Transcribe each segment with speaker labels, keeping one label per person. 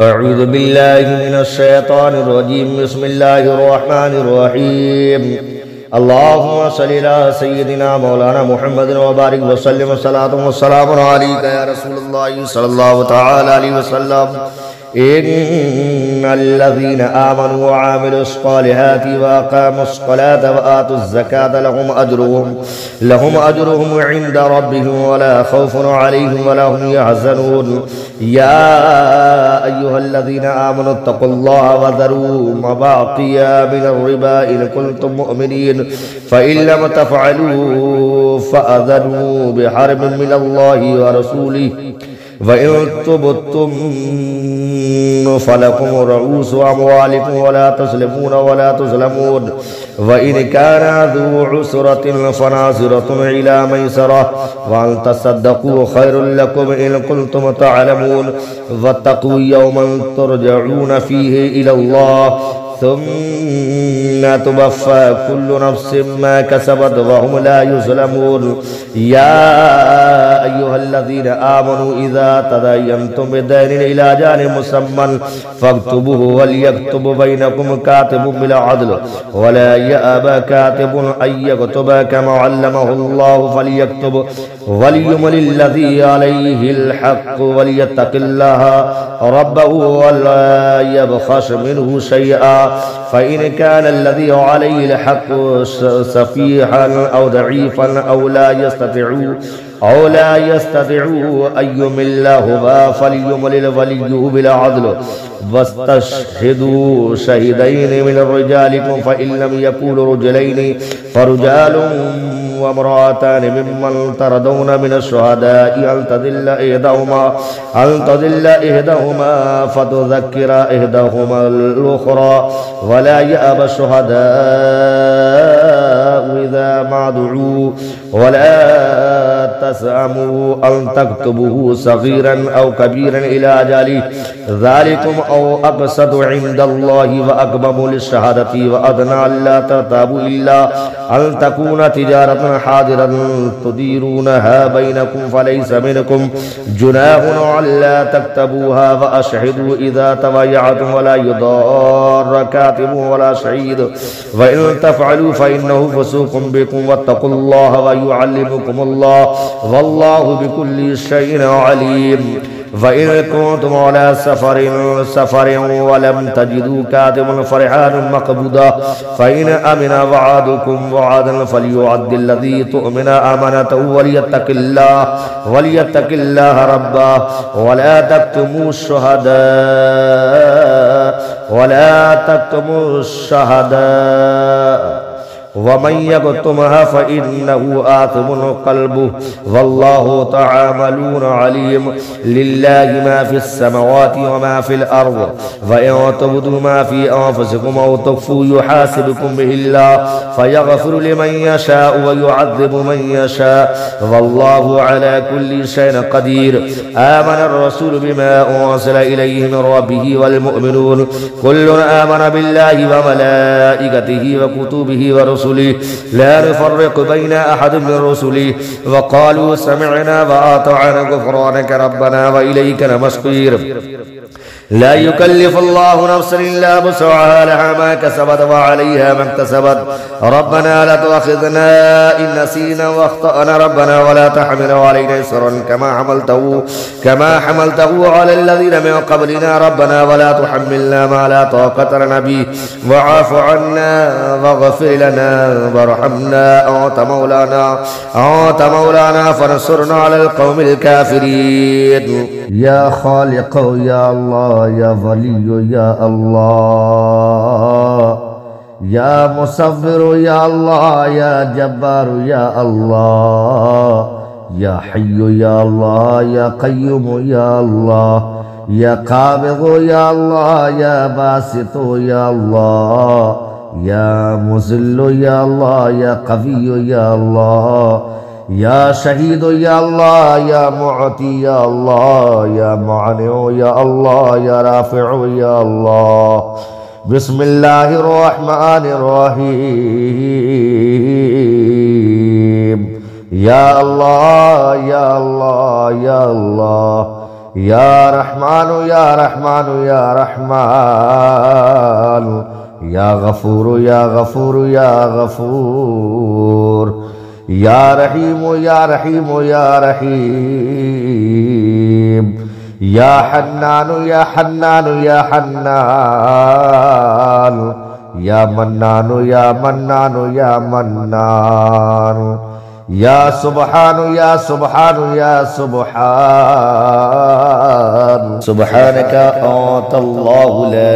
Speaker 1: أعوذ بالله من الشيطان الرجيم بسم الله الرحمن الرحيم اللهم صل على سيدنا مولانا محمد وبارك وسلم الصلاة والسلام عليك يا رسول الله صلى الله تعالى عليه وسلم إن الذين آمنوا وعملوا الصالحات وأقاموا الصلاة وآتوا الزكاة لهم أجرهم عند ربهم ولا خوف عليهم ولا هم يحزنون يا أيها الذين آمنوا اتقوا الله وذروا ما بقي من الربا إن كنتم مؤمنين فإن لم تفعلوا فأذنوا بحرب من الله ورسوله وإن تبتم فلكم رؤوس أموالكم ولا تسلمون ولا تظلمون وإن كان ذو عسرة فناظرة إلى ميسرة وأن تصدقوا خير لكم إن كنتم تعلمون واتقوا يوما ترجعون فيه إلى الله ثم توفى كل نفس ما كسبت وهم لا يظلمون يا أيها الذين آمنوا إذا تداينتم بدين إلى أجل مسمى فاكتبوه وليكتب بينكم كاتب بالعدل ولا يأبى كاتب أن يكتب كما علمه الله فليكتب وليمل الذي عليه الحق وليتق الله ربه ولا يبخس منه شيئا فإن كان الذي عليه الحق سفيحا أو ضعيفا أو لا يستطيع أن يمل هما فليملل وليه بالعدل واستشهدوا شهدين من رجالكم فإن لم يكونوا رجلين فرجال وامرأتان ممن ترضون من الشهداء أن تضل إحداهما فتذكر إحداهما الأخرى ولا يأبى الشهداء إذا ما دعوا ولا تسأموا أن تكتبوه صغيرا أو كبيرا إلى أجله ذلكم أو أقسط عند الله وأقوم للشهادة وأدنى ألا ترتابوا إلا أن تكون تجارة حاضرة تديرونها بينكم فليس منكم جناح ألا تكتبوها وأشهدوا إذا تبايعتم ولا يضار كاتب ولا شهيد وإن تفعلوا فإنه فسوق بكم واتقوا الله ويعلمكم الله والله بكل شيء عليم وإن كنتم على سفر ولم تجدوا كاتبا فرحان مقبوضا فإن أمن وعدكم وعدا فليعد الذي تؤمن أمانته وليتق الله ربه ولا تكتموا الشهداء ومن يكتمها فإنه آثم قلبه والله تعاملون عليم لله ما في السماوات وما في الأرض وإن تبدوا ما في أنفسكم أو تخفوا يحاسبكم به الله فيغفر لمن يشاء ويعذب من يشاء والله على كل شيء قدير آمن الرسول بما أنزل إليه من ربه والمؤمنون كل آمن بالله وملائكته وكتبه ورسله لا نفرق بين أحد من رسله وقالوا سمعنا وأطعنا غفرانك ربنا وإليك المصير لا يكلف الله نفسا إلا وسعها لها ما كسبت وعليها ما اكتسبت ربنا لا تؤاخذنا إن نسينا واخطأنا ربنا ولا تحمل علينا إصرا كما حملته على الذين من قبلنا ربنا ولا تحملنا ما لا طاقة لنا به واعف عنا واغفر لنا وارحمنا أنت مولانا فانصرنا على القوم الكافرين يا خالق يا الله يا ولي يا الله يا مصور يا الله يا جبار يا الله يا حي يا الله يا قيوم يا الله يا قابض يا الله يا باسط يا الله يا مذل يا الله يا قوي يا الله يا شهيد يا الله يا معطي يا الله يا معنع يا الله يا رافع يا الله بسم الله الرحمن الرحيم يا الله يا الله يا الله या रहमान या रहमान या रहमान, या गफूर या गफूर या गफूर, या रहीम या रहीम या रहीम, या हन्नान या हन्नान या हन्नान, या मन्नान या मन्नान या मन्नान, या सुबहान या सुबहान या सुबहान। सुबहानका अंतल्लाहु ला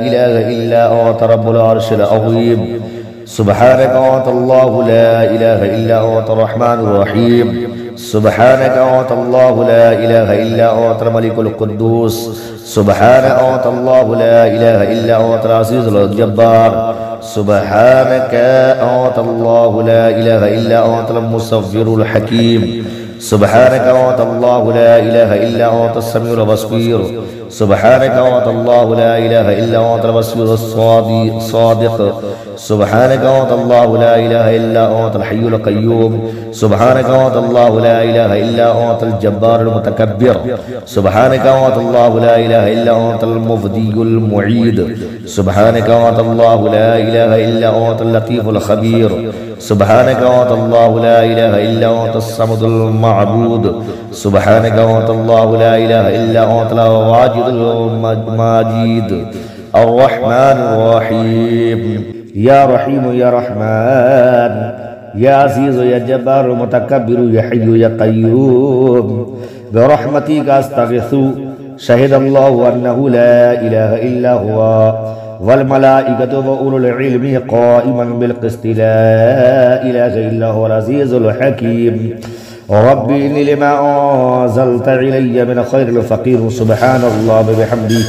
Speaker 1: इलाहा इल्ला अंत रब्बुल अर्शिल अज़ीम। सुबहानका अंतल्लाहु ला इलाहा इल्ला अंत रहमानुर रहीम। सुबहानका अंतल्लाहु ला इलाहा इल्ला अंत मलिकुल कुद्दूस। सुबहानका अंतल्लाहु ला इलाहा इल्ला अंत अज़ीज़ुल जब्बार। सुबहानका अंतल्लाहु ला इलाहा इल्ला अंतल मुसव्विरुल हकीम। सुबहानका अंतल्लाहु ला इलाहा इल्ला अंतस समीउल बसीर। सुबहानका अंतल्लाहु ला इलाहा इल्ला अंतल बसीरुस सादिक। सुबहानका अंतल्लाहु ला इलाहा इल्ला अंतल हय्युल क़य्यूम। सुबहानका अंतल्लाहु ला इलाहा इल्ला अंतल जब्बारुल मुतकब्बिर। सुबहानका अंतल्लाहु ला इलाहा इल्ला अंतल मुफ़दीयुल मुईद। सुबहानका अंतल्लाहु ला इलाहा इल्ला अंतल लतीफ़ुल ख़बीर। सुबहानका अंतल्लाहु ला इलाहा इल्ला अंतस समदुल मअबूद। सुबहानका अंतल्लाहु ला इलाहा इल्ला अंतल वाजिदुल माजिद अर्रहमानुर रहीम। या रहीम या रहमान, या अज़ीज़ या जब्बार मुतकब्बिर या हय्यु या क़य्यूम, बिरहमतिका अस्तग़ीथु। शहिदल्लाहु अन्नहु ला इलाहा इल्ला हुवा वल मलाइकतु व उलुल इल्मि क़ाइमन बिल क़िस्त ला इलाहा इल्ला हुवल अज़ीज़ुल हकीम। रब्बी इन्नी लिमा अंज़लता इलय्या मिन ख़ैरिल फ़क़ीर। सुब्हानल्लाहि व बिहम्दिही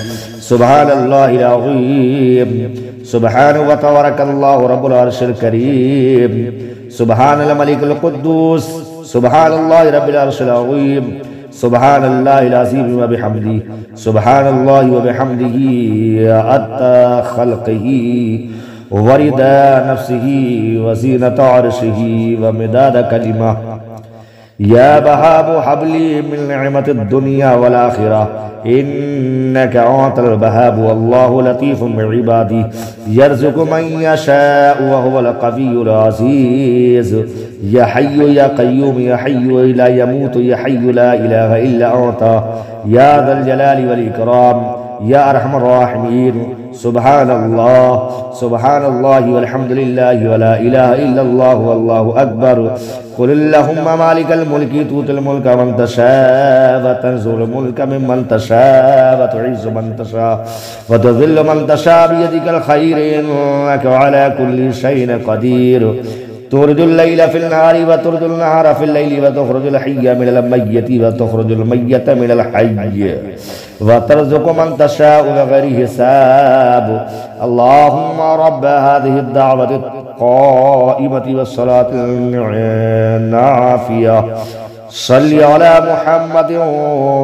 Speaker 1: सुब्हानल्लाहिल अज़ीम। सुब्हान व तबारकल्लाहु रब्बुल अर्शिल करीम। सुब्हानल मलिकुल कुद्दूस। सुब्हानल्लाहि रब्बिल अर्शिल अज़ीम। सुब्हानल्लाहिल अज़ीम व बिहम्दिही सुब्हानल्लाहि व बिहम्दिही अद्दा ख़ल्क़िही व रिदा नफ्सिही व ज़ीनता अर्शिही व मिदाद कलिमातिही। या बहाबु हबली मिन निअमतिद दुनिया वल आखिरह इन्नका अंतल बहाबु अल्लाहु लतीफ़ुम बिइबादिही यरज़ुक़ु मन यशाअु व हुवल क़वियुल अज़ीज़। या हय्यु या क़य्यूम या हय्यु ला यमूतु या हय्यु ला इलाहा इल्ला अंता या ज़ल जलालि वल इकराम या अरहमर राहिमीन। सुब्हानल्लाह सुब्हानल्लाहि वल्हम्दुलिल्लाहि व ला इलाहा इल्लल्लाह वल्लाहु अकबर। क़ुल अल्लाहुम्मा मालिकल मुल्कि तुतिल मुल्का मन तशाअ व तंज़िलुल मुल्का मिम्मन तशाअ व तुइज़्ज़ु मन तशाअ व तुज़िल्लु मन तशाअ बियदिकल ख़ैर इन्नका अला कुल्लि शैइन क़दीर। तुरजुल लैला फिल नहारी व तुरजुल नहारा फिल लैली व तुखरुजुल हय्य मिनल मय्यति व तुखरुजुल मय्यता मिनल हय्य व तर्ज़ुक़ु मन तशाअ बिग़ैरि हिसाब। अल्लाहुम्मा रब्ब हाज़िहि द्दअवति क़ाइमति वस्सलातिन नाफ़िया सल्लि अला मुहम्मदिन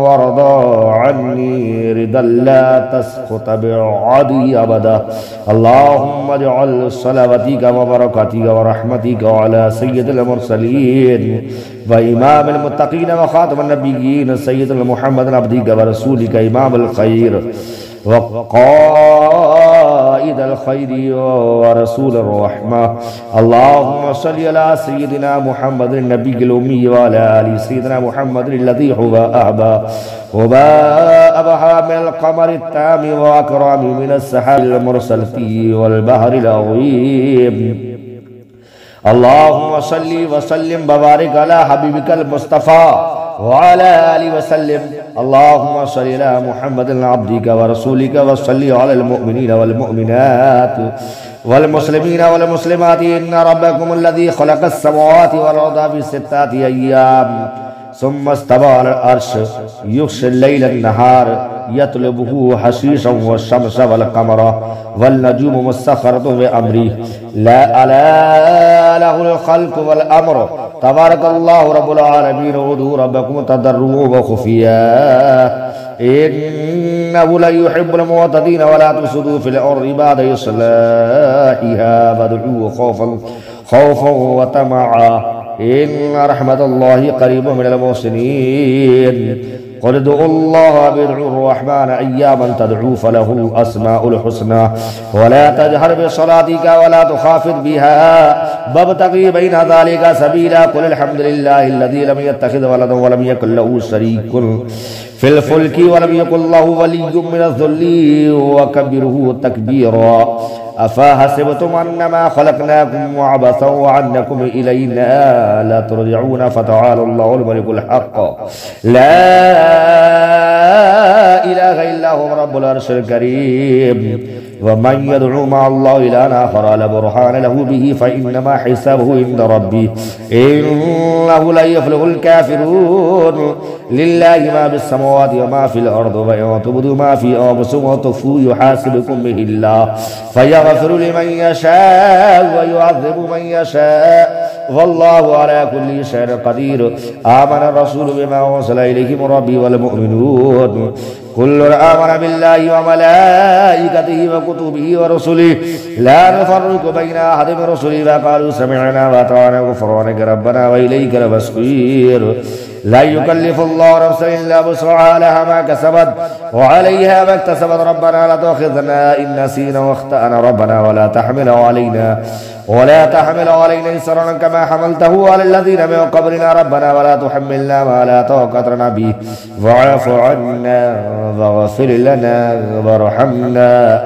Speaker 1: वरदा अन्नी रिदल ला तस्ख़ुत बिअदी अबदा। अल्लाहुम्मा इजअल सलावतिका व बरकातिका व रहमतिका अला सय्यिदिल मुरसलीन व इमामिल मुत्तक़ीन व ख़ातिमिन नबिय्यीन सय्यिदिना मुहम्मदिन अब्दिका व रसूलिका इमामुल ख़ैर व क़ाइदल ख़ैरि व रसूलिर रहमा। अल्लाहुम्मा सल्लि अला सय्यिदिना मुहम्मदिन नबिय्यिल उम्मी व अला आलि सय्यिदिना मुहम्मदिन लज़ी हुवा अहबा व अबहा मिनल क़मरित तामि व अकरमि मिनस सहाबिल मुरसलति वल बहरिल अज़ीम। अल्लाहुम्मा सल्लि व सल्लिम व बारिक अला हबीबिकल मुस्तफ़ा व अला आलिहि व सल्लिम। अल्लाहुम्मा सल्लि अला मुहम्मदिन अब्दिका व रसूलिका व सल्लि अलल मुअमिनीन वल मुअमिनात वल मुस्लिमीन वल मुस्लिमात इन्ना रब्बकुमुल लज़ी ख़लक़स समावाति वल अर्ज़ फ़ी सित्तति अय्याम सुम्मा इस्तवा अलल अर्श युग़शिल लैला अन्नहार यत्लुबुहु हशीशन वश्शम्स वल क़मरा वल नजूमु मुस्ख़ख़रतुन बिअम्रिही ला अला लहुल ख़ल्क़ु वल अम्र तबारकल्लाहु रब्बुल आलमीन। उदू रब्बकुम तदर्रुअन व खुफ़िया इन्नहु ला युहिब्बुल मुअतदीन व ला तुफ़्सिदू फ़िल अर्ज़ि बअद इस्लाहिहा वदऊहु ख़ौफ़न व तमअ इन्न रहमतल्लाहि क़रीबुम मिनल मुहसिनीन। قل ادعوا الله وادعوا الرحمن أياما تدعوا فله الأسماء الحسنى ولا تجهر بصلاتك ولا تخافت بها وابتغ بين ذلك سبيلا قل الحمد لله الذي لم يتخذ ولدا ولم يكن له شريك في الفلك ولم يكن له ولي من الذل وكبره تكبيرا أفحسبتم أنما خلقناكم عبثا وأنكم إلينا لا ترجعون فتعالى الله الملك الحق لا إله إلا هو رب العرش الكريم ومن يدعو مع الله إلها آخر لا برهان له به فإنما حسابه عند ربي إنه لا يفلح الكافرون لله ما في السماوات وما في الأرض وإن تبدوا ما في أنفسكم وتخفوه يحاسبكم به الله فيغفر لمن يشاء ويعذب من يشاء والله على كل شيء قدير آمن الرسول بما أرسل إليه من ربه والمؤمنون كل آمن بالله وملائكته وكتبه ورسله لا نفرق بين أحد من رسله وقالوا سمعنا وأطعنا غفرانك ربنا وإليك المصير لا يكلف الله نفسا إلا وسعها لها ما كسبت وعليها ما اكتسبت ربنا لا تؤاخذنا إن نسينا واخطأنا ربنا ولا تحمل علينا إصرا كما حملته على الذين من قبلنا ربنا ولا تحملنا ما لا طاقة لنا به واعف عنا واغفر لنا وارحمنا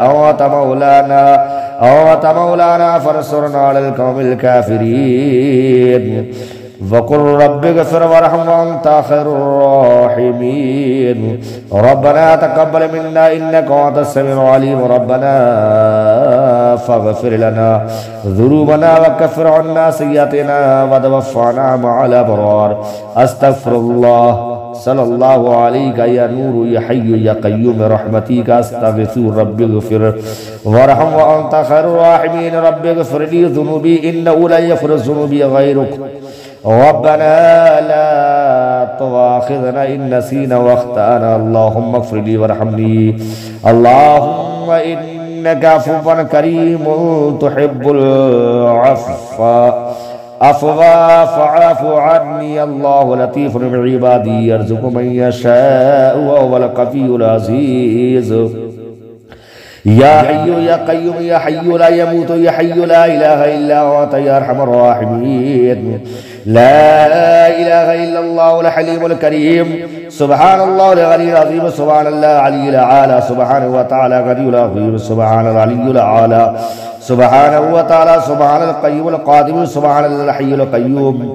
Speaker 1: أنت مولانا فانصرنا على القوم الكافرين وقل رب اغفر وارحم وأنت خير الراحمين ربنا تقبل منا إنك أنت السميع العليم ربنا فاغفر لنا ذنوبنا وكفر عنا سيئاتنا وتوفنا مع الأبرار أستغفر الله صلى الله عليك يا نور يا حي يا قيوم برحمتك أستغفر رب اغفر وارحم وأنت خير الراحمين رب اغفر لي ذنوبي إنه لا يغفر الذنوب غيرك ربنا لا تؤاخذنا إن نسينا واخطأنا اللهم اغفر لي وارحمني اللهم إنك عفو كريم تحب العفو فاعف عني الله لطيف بعبادي يرزق من يشاء وهو القوي العزيز يا حي يا قيوم يا حي لا يموت يا حي لا إله إلا هو يا أرحم الراحمين لا إله إلا الله الحليم الكريم سبحان الله الغني العظيم سبحان الله العلي الأعلى سبحانه وتعالى غني العظيم سبحان العلي الأعلى سبحانه وتعالى سبحان القيوم القادم سبحان الحي القيوم